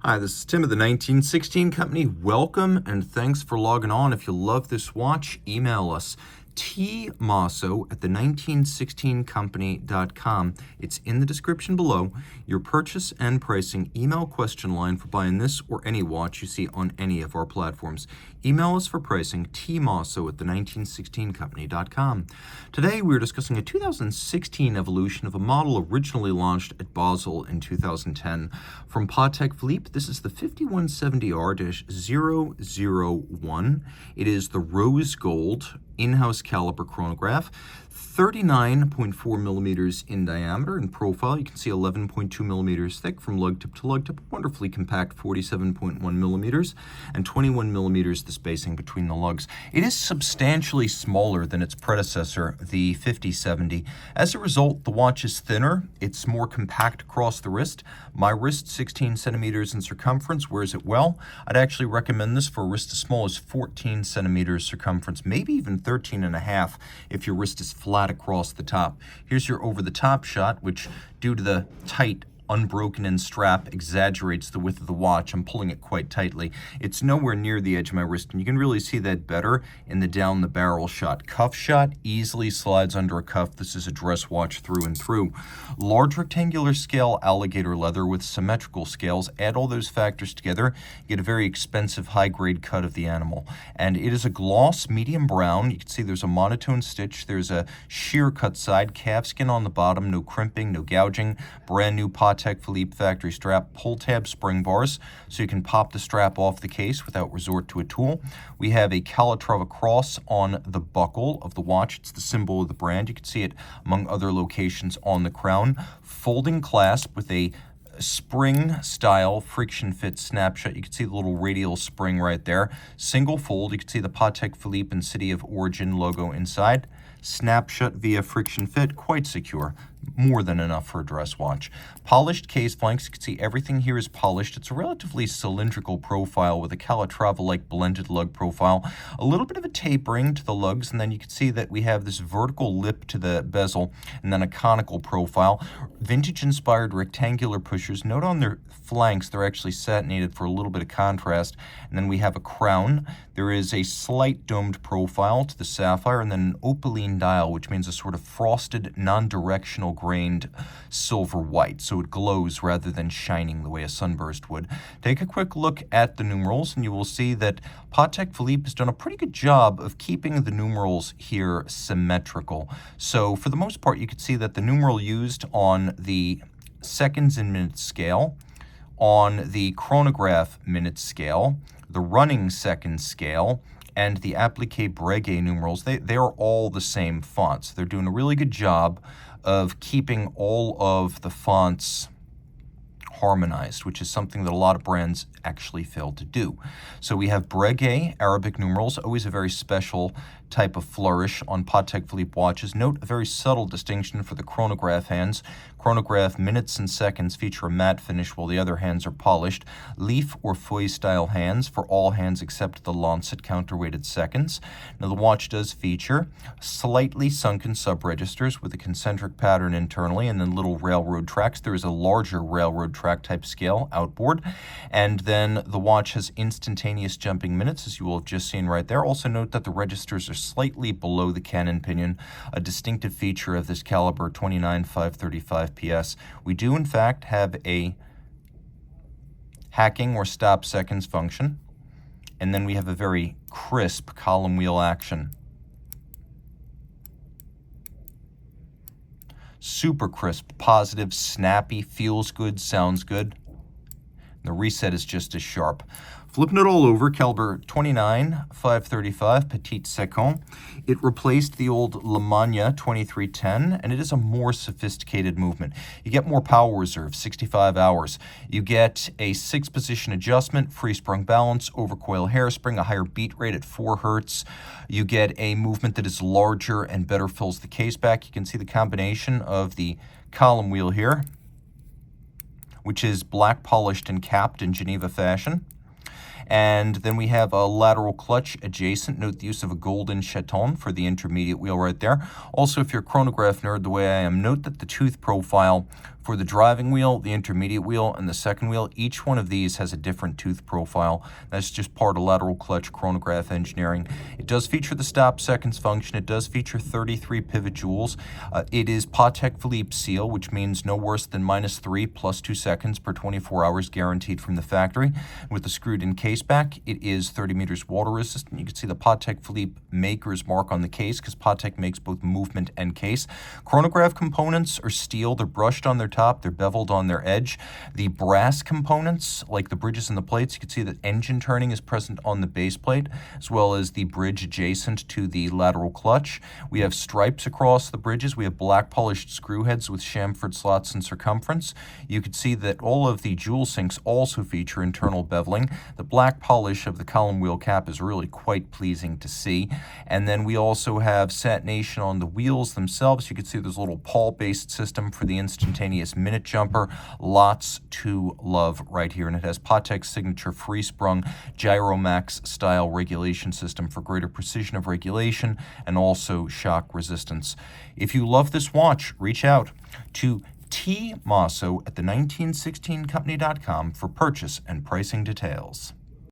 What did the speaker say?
Hi, this is Tim of the 1916 Company. Welcome and thanks for logging on. If you love this watch, email us Mosso at the 1916company.com. It's in the description below. Your purchase and pricing email question line for buying this or any watch you see on any of our platforms. Email us for pricing Mosso at the 1916company.com. Today we're discussing a 2016 evolution of a model originally launched at Basel in 2010 from Patek Philippe. This is the 5170R-001. It is the rose gold in-house caliber chronograph, 39.4 millimeters in diameter. In profile, you can see 11.2 millimeters thick from lug tip to lug tip, wonderfully compact 47.1 millimeters, and 21 millimeters the spacing between the lugs. It is substantially smaller than its predecessor, the 5070. As a result, the watch is thinner. It's more compact across the wrist. My wrist, 16 centimeters in circumference, wears it well. I'd actually recommend this for a wrist as small as 14 centimeters circumference, maybe even 13 and a half if your wrist is flat across the top. Here's your over-the-top shot, which, due to the tight unbroken-in strap, exaggerates the width of the watch. I'm pulling it quite tightly. It's nowhere near the edge of my wrist, and you can really see that better in the down-the-barrel shot. Cuff shot easily slides under a cuff. This is a dress watch through and through. Large rectangular scale alligator leather with symmetrical scales. Add all those factors together, you get a very expensive high-grade cut of the animal. And it is a gloss medium brown. You can see there's a monotone stitch. There's a sheer cut side, calfskin on the bottom, no crimping, no gouging. Brand new Patek Philippe factory strap, pull tab spring bars, so you can pop the strap off the case without resort to a tool. We have a Calatrava Cross on the buckle of the watch. It's the symbol of the brand. You can see it among other locations on the crown. Folding clasp with a spring style friction fit snapshot. You can see the little radial spring right there. Single fold. You can see the Patek Philippe and City of Origin logo inside. Snapshot via friction fit, quite secure. More than enough for a dress watch. Polished case flanks. You can see everything here is polished. It's a relatively cylindrical profile with a Calatrava-like blended lug profile. A little bit of a tapering to the lugs, and then you can see that we have this vertical lip to the bezel, and then a conical profile. Vintage-inspired rectangular pushers. Note on their flanks, they're actually satinated for a little bit of contrast. And then we have a crown. There is a slight domed profile to the sapphire, and then an opaline dial, which means a sort of frosted, non-directional grained silver white, so it glows rather than shining the way a sunburst would. Take a quick look at the numerals, and you will see that Patek Philippe has done a pretty good job of keeping the numerals here symmetrical. So for the most part, you can see that the numeral used on the seconds and minutes scale, on the chronograph minute scale, the running seconds scale, and the appliqué breguet numerals, they are all the same fonts. They're doing a really good job of keeping all of the fonts harmonized, which is something that a lot of brands actually fail to do. So we have breguet Arabic numerals, always a very special type of flourish on Patek Philippe watches. Note a very subtle distinction for the chronograph hands. Chronograph minutes and seconds feature a matte finish while the other hands are polished. Leaf or feuille style hands for all hands except the lancet counterweighted seconds. Now the watch does feature slightly sunken sub-registers with a concentric pattern internally and then little railroad tracks. There is a larger railroad track type scale outboard. And then the watch has instantaneous jumping minutes, as you will have just seen right there. Also note that the registers are slightly below the cannon pinion, a distinctive feature of this caliber 29.535 PS. We do in fact have a hacking or stop seconds function, and then we have a very crisp column wheel action. Super crisp, positive, snappy, feels good, sounds good. The reset is just as sharp. Flipping it all over, caliber 29.535 Petit Second. It replaced the old Lemania 2310, and it is a more sophisticated movement. You get more power reserve, 65 hours. You get a 6-position adjustment, free sprung balance, overcoil hairspring, a higher beat rate at 4 hertz. You get a movement that is larger and better fills the case back. You can see the combination of the column wheel here, which is black polished and capped in Geneva fashion. And then we have a lateral clutch adjacent. Note the use of a golden chaton for the intermediate wheel right there. Also, if you're a chronograph nerd the way I am, note that the tooth profile For the driving wheel, the intermediate wheel, and the second wheel, each one of these has a different tooth profile. That's just part of lateral clutch chronograph engineering. It does feature the stop seconds function. It does feature 33 pivot jewels. It is Patek Philippe seal, which means no worse than -3 plus 2 seconds per 24 hours guaranteed from the factory. With the screwed in case back, it is 30 meters water resistant. You can see the Patek Philippe maker's mark on the case because Patek makes both movement and case. Chronograph components are steel. They're brushed on their top, they're beveled on their edge. The brass components, like the bridges and the plates, you can see that engine turning is present on the base plate, as well as the bridge adjacent to the lateral clutch. We have stripes across the bridges. We have black polished screw heads with chamfered slots in circumference. You can see that all of the jewel sinks also feature internal beveling. The black polish of the column wheel cap is really quite pleasing to see. And then we also have satination on the wheels themselves. You can see there's a little pawl-based system for the instantaneous minute jumper. Lots to love right here. And it has Patek's signature free-sprung Gyromax style regulation system for greater precision of regulation and also shock resistance. If you love this watch, reach out to Team Mosso at the 1916company.com for purchase and pricing details.